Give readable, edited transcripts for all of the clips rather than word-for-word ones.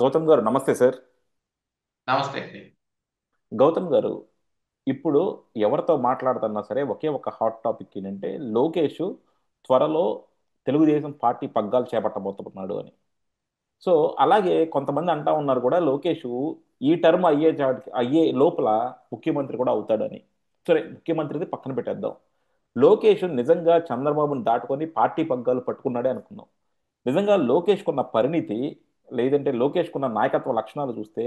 గౌతమ్ గారు నమస్తే సార్. నమస్తే అండి. గౌతమ్ గారు, ఇప్పుడు ఎవరితో మాట్లాడుతున్నా సరే ఒకే ఒక హాట్ టాపిక్ ఏంటంటే లోకేష్ త్వరలో తెలుగుదేశం పార్టీ పగ్గాలు చేపట్టబోతున్నాడు అని. సో అలాగే కొంతమంది అంటా ఉన్నారు కూడా లోకేష్ ఈ టర్మ్ అయ్యే లోపల ముఖ్యమంత్రి కూడా అవుతాడని. సరే, ముఖ్యమంత్రిది పక్కన పెట్టేద్దాం. లోకేష్ నిజంగా చంద్రబాబుని దాటుకొని పార్టీ పగ్గాలు పట్టుకున్నాడే అనుకుందాం. నిజంగా లోకేష్ కున్న పరిణితి, లేదంటే లోకేష్ కున్న నాయకత్వ లక్షణాలు చూస్తే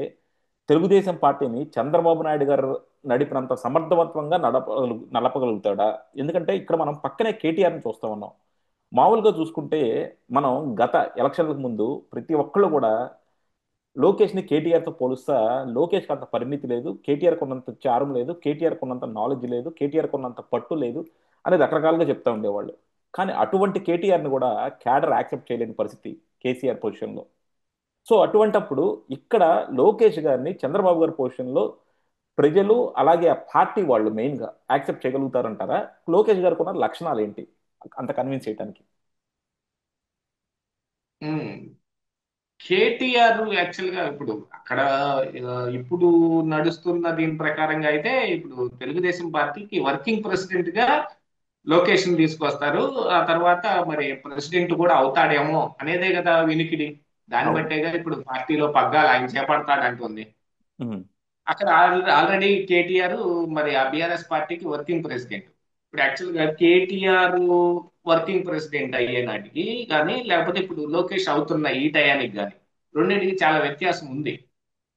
తెలుగుదేశం పార్టీని చంద్రబాబు నాయుడు గారు నడిపినంత సమర్థవంతంగా నడపగలుగుతాడా? ఎందుకంటే ఇక్కడ మనం పక్కనే కేటీఆర్ని చూస్తా ఉన్నాం. మామూలుగా చూసుకుంటే మనం గత ఎలక్షన్లకు ముందు ప్రతి ఒక్కళ్ళు కూడా లోకేష్ని కేటీఆర్తో పోలుస్తా, లోకేష్కి అంత పరిణితి లేదు, కేటీఆర్ కొన్నంత చారం లేదు, కేటీఆర్ కొన్నంత నాలెడ్జ్ లేదు, కేటీఆర్ కొన్నంత పట్టు లేదు అని రకరకాలుగా చెప్తా ఉండేవాళ్ళు. కానీ అటువంటి కేటీఆర్ని కూడా క్యాడర్ యాక్సెప్ట్ చేయలేని పరిస్థితి కేసీఆర్ పొజిషన్లో. సో అటువంటప్పుడు ఇక్కడ లోకేష్ గారిని చంద్రబాబు గారి పొజిషన్లో ప్రజలు అలాగే ఆ పార్టీ వాళ్ళు మెయిన్గా యాక్సెప్ట్ చేయగలుగుతారంటారా? లోకేష్ గారికి ఉన్న లక్షణాలు ఏంటి అంత కన్విన్స్ చేయడానికి? హ్మ్. కేటీఆర్ యాక్చువల్ గా ఇప్పుడు అక్కడ ఇప్పుడు నడుస్తున్న దీని ప్రకారంగా అయితే ఇప్పుడు తెలుగుదేశం పార్టీకి వర్కింగ్ ప్రెసిడెంట్ గా లోకేష్ ని తీసుకొస్తారు. ఆ తర్వాత మరి ప్రెసిడెంట్ కూడా అవుతాడేమో అనేదే కదా వినికిడి. దాన్ని అవును. బట్టేగా ఇప్పుడు పార్టీలో పగ్గాలు ఆయన చేపడతాడంటుంది. ఉమ్. అక్కడ ఆల్రెడీ కేటీఆర్ మరి ఆ బీఆర్ఎస్ పార్టీకి వర్కింగ్ ప్రెసిడెంట్. ఇప్పుడు యాక్చువల్ గా కేటీఆర్ వర్కింగ్ ప్రెసిడెంట్ అయ్యే నాటికి కానీ లేకపోతే ఇప్పుడు లోకేష్ అవుతున్న ఈ టయానికి కానీ రెండింటికి చాలా వ్యత్యాసం ఉంది.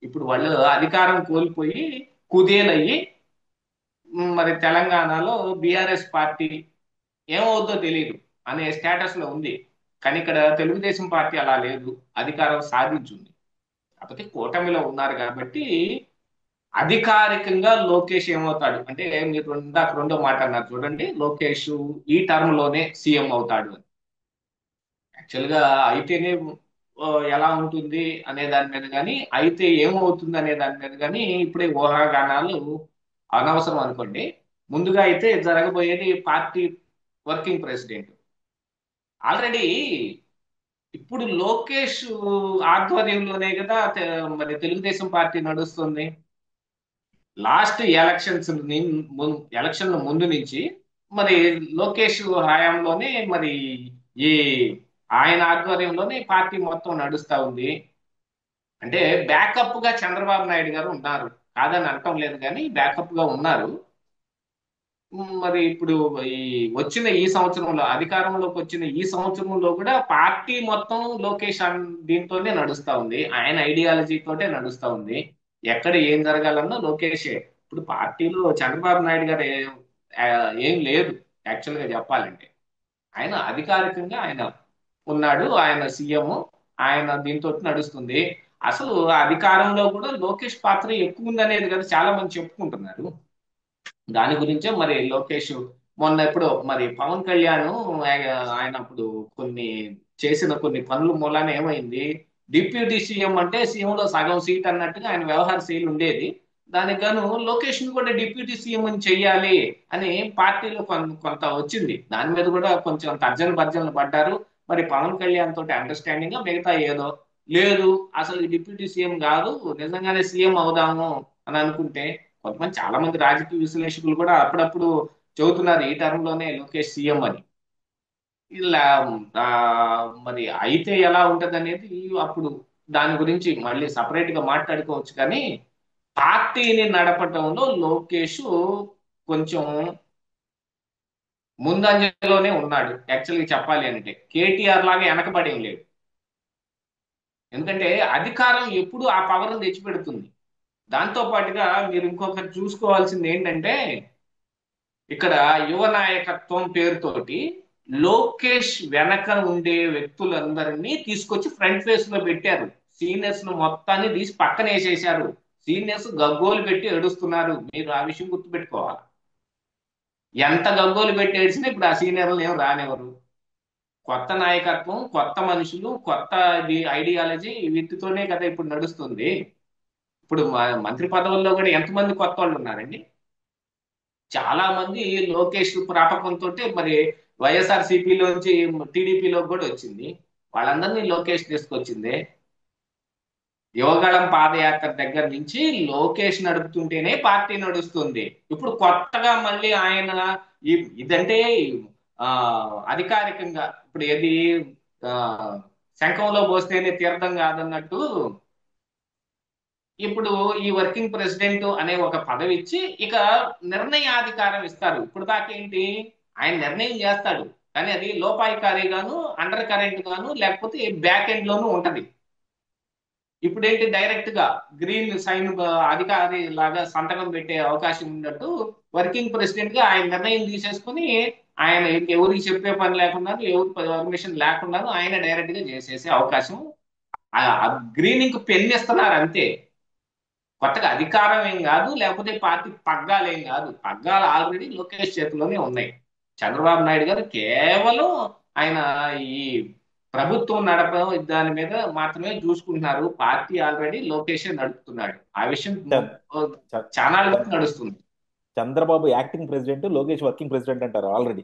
ఇప్పుడు వాళ్ళు అధికారం కోల్పోయి కుదేలయ్యి మరి తెలంగాణలో బీఆర్ఎస్ పార్టీ ఏమవుద్దో తెలియదు అనే స్టేటస్ లో ఉంది. కానీ ఇక్కడ తెలుగుదేశం పార్టీ అలా లేదు, అధికారం సాధించింది. కాకపోతే కూటమిలో ఉన్నారు కాబట్టి అధికారికంగా లోకేష్ ఏమవుతాడు అంటే మీరు ఇందాక రెండో మాట అన్నారు చూడండి, లోకేష్ ఈ టర్మ్ లోనే సీఎం అవుతాడు అని. యాక్చువల్ గా అయితేనే ఎలా ఉంటుంది అనే దాని మీద కానీ అయితే ఏమవుతుంది అనే దాని మీద కానీ ఇప్పుడే ఊహాగానాలు అనవసరం అనుకోండి. ముందుగా అయితే జరగబోయేది పార్టీ వర్కింగ్ ప్రెసిడెంట్. ఆల్రెడీ ఇప్పుడు లోకేష్ ఆధ్వర్యంలోనే కదా మరి తెలుగుదేశం పార్టీ నడుస్తుంది. లాస్ట్ ఎలక్షన్స్ ఎలక్షన్ ముందు నుంచి మరి లోకేష్ హయాంలోనే మరి ఈ ఆయన ఆధ్వర్యంలోనే పార్టీ మొత్తం నడుస్తా ఉంది. అంటే బ్యాకప్ గా చంద్రబాబు నాయుడు గారు ఉన్నారు, కాదని అనటం లేదు కానీ బ్యాకప్ గా ఉన్నారు. మరి ఇప్పుడు ఈ ఈ సంవత్సరంలో అధికారంలోకి వచ్చిన ఈ సంవత్సరంలో కూడా పార్టీ మొత్తం లోకేష్ దీంతోనే నడుస్తా ఉంది, ఆయన ఐడియాలజీ తోటే నడుస్తా ఉంది. ఎక్కడ ఏం జరగాలన్నా లోకేషే. ఇప్పుడు పార్టీలో చంద్రబాబు నాయుడు గారు ఆ, ఏం లేదు. యాక్చువల్ గా చెప్పాలంటే ఆయన అధికారికంగా ఆయన ఉన్నాడు, ఆయన సీఎం, ఆయన దీంతో నడుస్తుంది. అసలు అధికారంలో కూడా లోకేష్ పాత్ర ఎక్కువ ఉందనేది కదా చాలా మంది చెప్పుకుంటున్నారు. దాని గురించే మరి లోకేష్ మొన్న ఎప్పుడు మరి పవన్ కళ్యాణ్ ఆయన అప్పుడు కొన్ని చేసిన కొన్ని పనుల మూలాన ఏమైంది, డిప్యూటీ సీఎం అంటే సీఎం లో సగం సీట్ అన్నట్టుగా ఆయన వ్యవహార శైలి ఉండేది. దానికి గాను లోకేష్ ని కూడా డిప్యూటీ సీఎం అని చెయ్యాలి అని పార్టీలో కొంత వచ్చింది. దాని మీద కూడా కొంచెం తర్జన భర్జనలు పడ్డారు. మరి పవన్ కళ్యాణ్ తోటి అండర్స్టాండింగ్ గా మిగతా ఏదో లేదు, అసలు డిప్యూటీ సీఎం కాదు, నిజంగానే సీఎం అవుదాము అని అనుకుంటే కొంతమంది చాలా మంది రాజకీయ విశ్లేషకులు కూడా అప్పుడప్పుడు చెబుతున్నారు ఈ టర్మ్ లోనే లోకేష్ సీఎం అని. ఇలా ఆ, మరి అయితే ఎలా ఉంటది అనేది అప్పుడు దాని గురించి మళ్ళీ సపరేట్ గా మాట్లాడుకోవచ్చు. కానీ పార్టీని నడపటంలో లోకేష్ కొంచెం ముందంజలోనే ఉన్నాడు. యాక్చువల్గా చెప్పాలి అంటే కేటీఆర్ లాగా వెనకబడి ఏం లేడు. ఎందుకంటే అధికారం ఎప్పుడు ఆ పవర్ తెచ్చిపెడుతుంది. దాంతో పాటుగా మీరు ఇంకొకటి చూసుకోవాల్సింది ఏంటంటే ఇక్కడ యువ నాయకత్వం పేరుతోటి లోకేష్ వెనక ఉండే వ్యక్తులందరినీ తీసుకొచ్చి ఫ్రంట్ ఫేస్ లో పెట్టారు. సీనియర్స్ ను మొత్తాన్ని తీసి పక్కన వేసేశారు. సీనియర్స్ గగ్గోలు పెట్టి ఏడుస్తున్నారు. మీరు ఆ విషయం గుర్తుపెట్టుకోవాలి. ఎంత గగ్గోలు పెట్టి ఏడ్చినా ఇప్పుడు ఆ సీనియర్లు ఏం రానివ్వరు. కొత్త నాయకత్వం, కొత్త మనుషులు, కొత్త ఐడియాలజీ వీటితోనే కదా ఇప్పుడు నడుస్తుంది. ఇప్పుడు మంత్రి పదవుల్లో కూడా ఎంతమంది కొత్త వాళ్ళు ఉన్నారండి. చాలా మంది లోకేష్ ప్రాపకంతో మరి వైఎస్ఆర్ సిపిలోంచి టీడీపీలో కూడా వచ్చింది. వాళ్ళందరినీ లోకేష్ తీసుకొచ్చింది. యువగళం పాదయాత్ర దగ్గర నుంచి లోకేష్ నడుపుతుంటేనే పార్టీ నడుస్తుంది. ఇప్పుడు కొత్తగా మళ్ళీ ఆయన ఇదంటే ఆ అధికారికంగా ఇప్పుడు ఏది ఆ శంఖంలో పోస్తేనే తీర్థం కాదన్నట్టు ఇప్పుడు ఈ వర్కింగ్ ప్రెసిడెంట్ అనే ఒక పదవి ఇచ్చి ఇక నిర్ణయాధికారం ఇస్తారు. ఇప్పుడు దాకా ఏంటి, ఆయన నిర్ణయం చేస్తాడు కానీ అది లోపాయికారి గాను, అండర్ కరెంట్ గాను, లేకపోతే బ్యాక్ ఎండ్ లోను ఉంటది. ఇప్పుడేంటి డైరెక్ట్ గా గ్రీన్ సైన్ అధికారి లాగా సంతకం పెట్టే అవకాశం ఉన్నట్టు వర్కింగ్ ప్రెసిడెంట్ గా ఆయన నిర్ణయం తీసేసుకుని ఆయన ఎవరికి చెప్పే పని లేకుండా, ఎవరి పర్మిషన్ లేకుండాను ఆయన డైరెక్ట్ గా చేసేసే అవకాశం గ్రీన్ ఇంక్ పెన్ ఇస్తున్నారు అంతే. కొత్తగా అధికారం ఏం కాదు, లేకపోతే పార్టీ పగ్గాలు ఏం కాదు. పగ్గాలు ఆల్రెడీ లోకేష్ చేతిలోనే ఉన్నాయి. చంద్రబాబు నాయుడు గారు కేవలం ఆయన ఈ ప్రభుత్వం నడపడం దాని మీద మాత్రమే చూసుకుంటున్నారు. పార్టీ ఆల్రెడీ లోకేషే నడుపుతున్నాడు. ఆ విషయం చ- చ- చాలా చ- నడుస్తుంది. Chandrababu acting president, Lokesh working president అంటారు ఆల్రెడీ.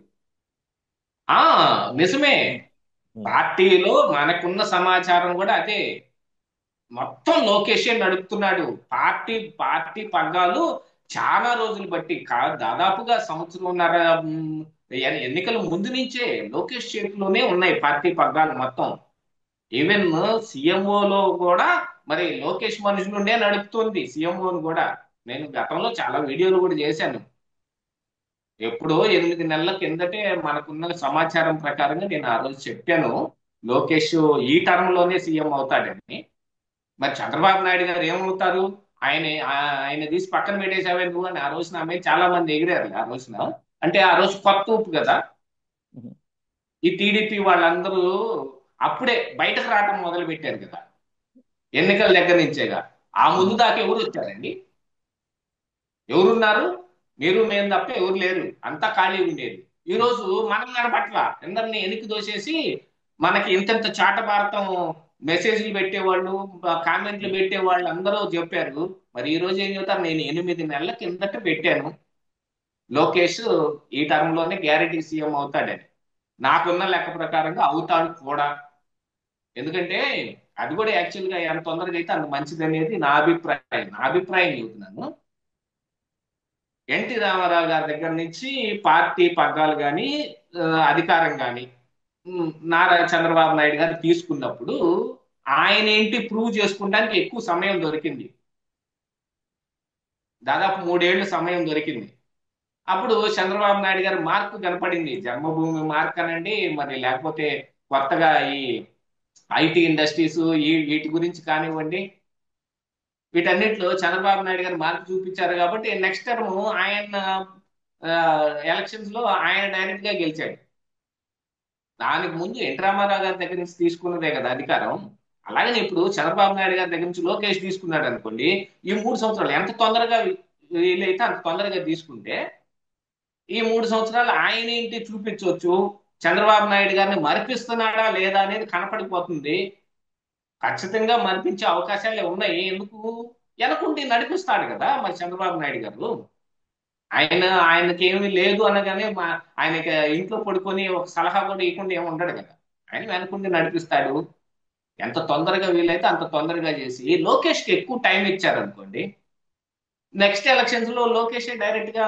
ఆ నిజమే. ఉమ్, ఉమ్. పార్టీలో మనకున్న సమాచారం కూడా అదే. మొత్తం లోకేషే నడుపుతున్నాడు. పార్టీ పార్టీ పగ్గాలు చాలా రోజులు బట్టి దాదాపుగా సంవత్సరంన్నర ఎన్నికల ముందు నుంచే లోకేష్ చేతిలోనే ఉన్నాయి పార్టీ పగ్గాలు మొత్తం. ఈవెన్ సీఎంఓలో కూడా మరి లోకేష్ మనుషులుండే నడుపుతుంది సీఎంఓను కూడా. నేను గతంలో చాలా వీడియోలు కూడా చేశాను. ఎప్పుడో 8 నెలల కిందటే మనకున్న సమాచారం ప్రకారంగా నేను ఆ రోజు చెప్పాను లోకేష్ ఈ టర్మ్ లోనే సీఎం అవుతాడని. మరి చంద్రబాబు నాయుడు గారు ఏమవుతారు, ఆయన ఆయన తీసి పక్కన పెట్టేసావే నువ్వు అని ఆ రోజున ఆమె చాలా మంది ఎగిరారు ఆ రోజున. అంటే ఆ రోజు కొత్త ఊపు కదా. ఉమ్. ఈ టీడీపీ వాళ్ళందరూ అప్పుడే బయటకు రావడం మొదలు పెట్టారు కదా ఎన్నికల దగ్గర నుంచేగా. ఆ ముందు ఉమ్. దాకా ఎవరు వచ్చారండి? ఎవరున్నారు? మీరు మేము తప్ప ఎవరు లేరు, అంతా ఖాళీ ఉండేది. ఈ రోజు మనం కనపట్ల అందరినీ వెనక్కి దోసేసి మనకి ఇంతంత చాట భారతం మెసేజ్లు పెట్టేవాళ్ళు, కామెంట్లు పెట్టేవాళ్ళు అందరూ చెప్పారు. మరి ఈ రోజు ఏం చెబుతారు, నేను 8 నెలల కిందట పెట్టాను లోకేష్ ఈ టర్మ్ లోనే గ్యారెంటీ సీఎం అవుతాడని. నాకున్న లెక్క ప్రకారంగా అవుతాడు కూడా. ఎందుకంటే అది కూడా యాక్చువల్ గా ఎంత తొందరగా అయితే అంత మంచిది అనేది నా అభిప్రాయం చెబుతున్నాను. ఎన్టీ రామారావు గారి దగ్గర నుంచి పార్టీ పగ్గాలు కానీ అధికారం కానీ నారా చంద్రబాబు నాయుడు గారు తీసుకున్నప్పుడు ఆయన ఏంటి ప్రూవ్ చేసుకోవడానికి ఎక్కువ సమయం దొరికింది. దాదాపు 3 ఏళ్ళు సమయం దొరికింది. అప్పుడు చంద్రబాబు నాయుడు గారి మార్కు కనపడింది. జన్మభూమి మార్క్ అనండి, మరి లేకపోతే కొత్తగా ఈ ఐటీ ఇండస్ట్రీస్ వీటి గురించి కానివ్వండి, వీటన్నిటిలో చంద్రబాబు నాయుడు గారు మార్పు చూపించారు కాబట్టి నెక్స్ట్ టర్మ్ ఆయన ఎలక్షన్స్ లో ఆయన డైరెక్ట్ గా గెలిచాడు. దానికి ముందు ఎన్టీ రామారావు గారి దగ్గర నుంచి తీసుకున్నదే కదా అధికారం. అలాగని ఇప్పుడు చంద్రబాబు నాయుడు గారి దగ్గర నుంచి లోకేష్ తీసుకున్నాడు అనుకోండి, ఈ 3 సంవత్సరాలు ఎంత తొందరగా వీలైతే అంత తొందరగా తీసుకుంటే ఈ 3 సంవత్సరాలు ఆయన ఏంటి చూపించవచ్చు. చంద్రబాబు నాయుడు గారిని మరిపిస్తున్నాడా లేదా అనేది కనపడిపోతుంది. ఖచ్చితంగా మరిపించే అవకాశాలే ఉన్నాయి. ఎందుకు, వెనకుండి నడిపిస్తాడు కదా మరి చంద్రబాబు నాయుడు గారు. ఆయనకి ఏమీ లేదు అనగానే ఆయనకి ఇంట్లో పడుకొని ఒక సలహా కూడా ఇవ్వకుండా ఏమి ఉండడు కదా. ఆయన వెనకుండి నడిపిస్తాడు. ఎంత తొందరగా వీలైతే అంత తొందరగా చేసి లోకేష్ కి ఎక్కువ టైం ఇచ్చారనుకోండి, నెక్స్ట్ ఎలక్షన్స్ లో లోకేష్ డైరెక్ట్ గా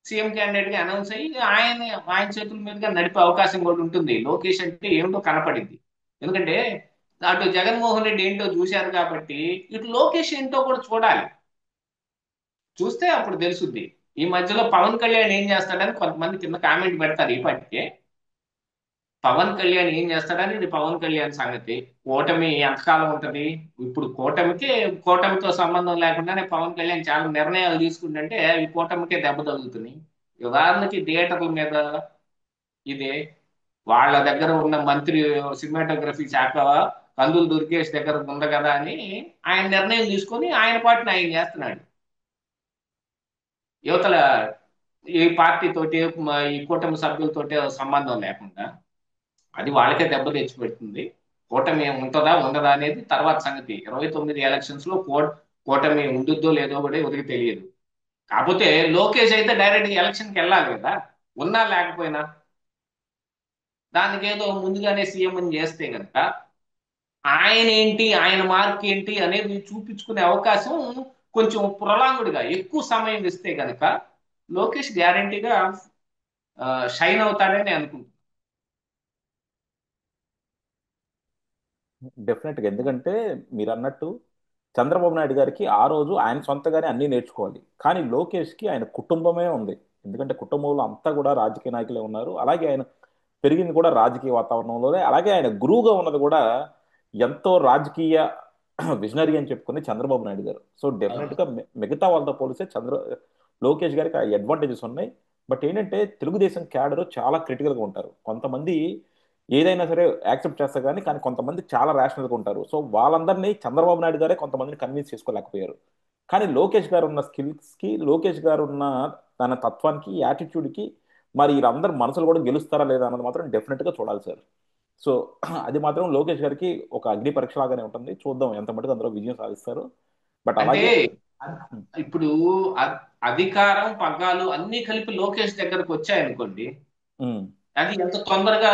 సీఎం క్యాండిడేట్ గా అనౌన్స్ అయ్యి ఆయన ఆయన చేతుల మీదుగా నడిపే అవకాశం కూడా ఉంటుంది. లోకేష్ అంటే ఏమిటో కనపడింది. ఎందుకంటే అటు జగన్మోహన్ రెడ్డి ఏంటో చూశారు కాబట్టి ఇటు లోకేష్ ఏంటో కూడా చూడాలి. చూస్తే అప్పుడు తెలుసుద్ది. ఈ మధ్యలో పవన్ కళ్యాణ్ ఏం చేస్తాడని కొంతమంది కింద కామెంట్ పెడతారు. ఈ పాటికే పవన్ కళ్యాణ్ ఏం చేస్తాడని, ఇది పవన్ కళ్యాణ్ సంగతి. కూటమి ఎంతకాలం ఉంటది? ఇప్పుడు కూటమితో సంబంధం లేకుండానే పవన్ కళ్యాణ్ చాలా నిర్ణయాలు తీసుకుంటుంటే అవి కూటమికే దెబ్బ తగులుతున్నాయి. ఉదాహరణకి థియేటర్ల మీద ఇదే, వాళ్ళ దగ్గర ఉన్న మంత్రి సినిమాటోగ్రఫీ శాఖ కందులు దుర్గేష్ దగ్గర ఉంది కదా అని ఆయన నిర్ణయం తీసుకొని ఆయన పార్టీని ఆయన చేస్తున్నాడు. యువతల ఈ పార్టీ తోటి ఈ కూటమి సభ్యులతోటి సంబంధం లేకుండా అది వాళ్ళకే దెబ్బ తెచ్చి పెడుతుంది. కూటమి ఉంటుందా ఉండదా అనేది తర్వాత సంగతి. 29 ఎలక్షన్స్ లో కూటమి ఉండుద్దో లేదో కూడా ఎవరికి తెలియదు. కాకపోతే లోకేష్ అయితే డైరెక్ట్ ఎలక్షన్కి వెళ్ళాలి కదా, ఉన్నా లేకపోయినా. దానికి ఏదో ముందుగానే సీఎం అని చేస్తే కనుక ఆయన ఏంటి, ఆయన మార్క్ ఏంటి అనేది చూపించుకునే అవకాశం కొంచెం ప్రొలాంగ్డ్గా ఎక్కువ సమయం ఇస్తే గనక లోకేష్ గ్యారంటీగా షైన్ అవుతాడని అనుకుంటున్నాను. డెఫినెట్గా. ఎందుకంటే మీరు అన్నట్టు చంద్రబాబు నాయుడు గారికి ఆ రోజు ఆయన సొంతగానే అన్నీ నేర్చుకోవాలి. కానీ లోకేష్కి ఆయన కుటుంబమే ఉంది. ఎందుకంటే కుటుంబంలో అంతా కూడా రాజకీయ నాయకులే ఉన్నారు. అలాగే ఆయన పెరిగింది కూడా రాజకీయ వాతావరణంలోనే. అలాగే ఆయన గురువుగా ఉన్నది కూడా ఎంతో రాజకీయ విజనరీ అని చెప్పుకుని చంద్రబాబు నాయుడు గారు. సో అవును. డెఫినెట్గా మిగతా వాళ్ళతో పోలిస్తే లోకేష్ గారికి ఆ అడ్వాంటేజెస్ ఉన్నాయి. బట్ ఏంటంటే తెలుగుదేశం క్యాడర్ చాలా క్రిటికల్గా ఉంటారు. కొంతమంది ఏదైనా సరే యాక్సెప్ట్ చేస్తారు, కానీ కొంతమంది చాలా రేషనల్గా ఉంటారు. సో వాళ్ళందరినీ చంద్రబాబు నాయుడు గారే కొంతమందిని కన్విన్స్ చేసుకోలేకపోయారు. కానీ లోకేష్ గారు ఉన్న స్కిల్స్కి, లోకేష్ గారు ఉన్న తన తత్వానికి, యాటిట్యూడ్కి మరి వీళ్ళందరూ మనసులు కూడా గెలుస్తారా లేదా అన్నది మాత్రం డెఫినెట్గా చూడాలి సార్. సో అది మాత్రం లోకేష్ గారికి ఒక అగ్ని పరీక్ష లాగానే ఉంటుంది. చూద్దాం ఎంత మటుకు అందులో విజయం సాధిస్తారు. బట్ అంటే అలాగే అ- ఇప్పుడు అ- అధికారం పగ్గాలు అన్ని కలిపి లోకేష్ దగ్గరకు వచ్చాయనుకోండి, ఉమ్, అది ఎంత తొందరగా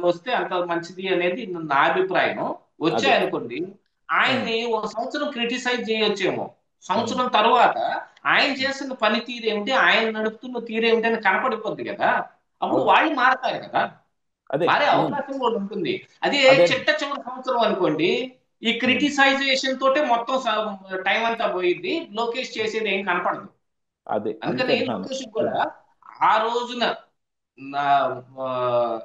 వస్తే అంత మంచిది అనేది నా అభిప్రాయం. అదే. వచ్చాయనుకోండి, ఉమ్, ఆయన్ని ఒక సంవత్సరం క్రిటిసైజ్ చేయొచ్చేమో. ఉమ్, సంవత్సరం తర్వాత ఆయన ఉమ్, చేస్తున్న పని తీరేమిటి, ఆయన నడుపుతున్న తీరేమిటి అని కనపడిపోద్ది కదా. అప్పుడు అవును. వాళ్ళు మారతారు కదా. అదే. మారే ఉమ్, అవకాశం కూడా ఉంటుంది. అదే అదే. చిట్ట చివరి సంవత్సరం అనుకోండి, ఈ ఉమ్, క్రిటిసైజేషన్ తోటే మొత్తం టైం అంతా పోయింది, లోకేష్ చేసేది ఏం కనపడదు. అదే అందుకే అందుకని అంటున్నాను. లోకేష్ కూడా ఉమ్, ఆ రోజున నా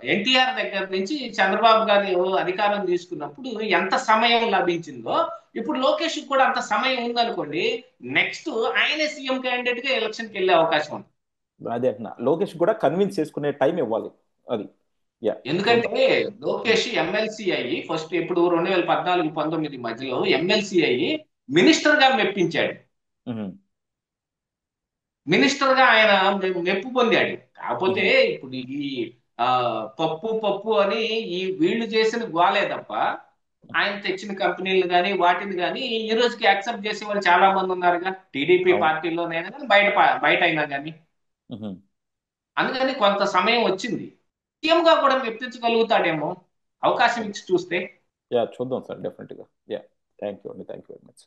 ఎన్టీఆర్ దగ్గర నుంచి చంద్రబాబు గారు అధికారం తీసుకున్నప్పుడు ఎంత సమయం లభించిందో, ఇప్పుడు లోకేష్ కూడా అంత సమయం ఉందనుకోండి, నెక్స్ట్ ఆయనే సీఎం క్యాండిడేట్ గా ఎలక్షన్ కి వెళ్ళే అవకాశం ఉంది. అదే అంటున్నా. లోకేష్ కూడా కన్విన్స్ చేసుకునే టైం ఇవ్వాలి. అది. యా. చూద్దాం. ఎందుకంటే ఉమ్, లోకేష్ ఎమ్మెల్సీ అయ్యి ఫస్ట్ ఎప్పుడు 2014-19 మధ్యలో ఎమ్మెల్సీ అయ్యి మినిస్టర్ గా మెప్పించాడు. ఉమ్, మినిస్టర్ గా ఆయన మెప్పు పొందాడు. కాకపోతే ఉమ్, ఇప్పుడు ఈ ఆ, పప్పు పప్పు అని ఈ వీళ్ళు చేసిన గోలే తప్ప, ఆయన తెచ్చిన కంపెనీలు కానీ వాటిని కానీ ఈ రోజుకి యాక్సెప్ట్ చేసే వాళ్ళు చాలా మంది ఉన్నారుగా, టీడీపీ అవును. పార్టీలోనైనా కానీ బయట బయట అయినా కానీ. ఉమ్, అందుకని కొంత సమయం వచ్చింది. సీఎం గా కూడా మెప్పించగలుగుతాడేమో, అవకాశం అదే. ఇచ్చి చూస్తే. యా చూద్దాం సార్ డెఫినెట్గా. యా. థ్యాంక్ యూ అండి. Thank you very much.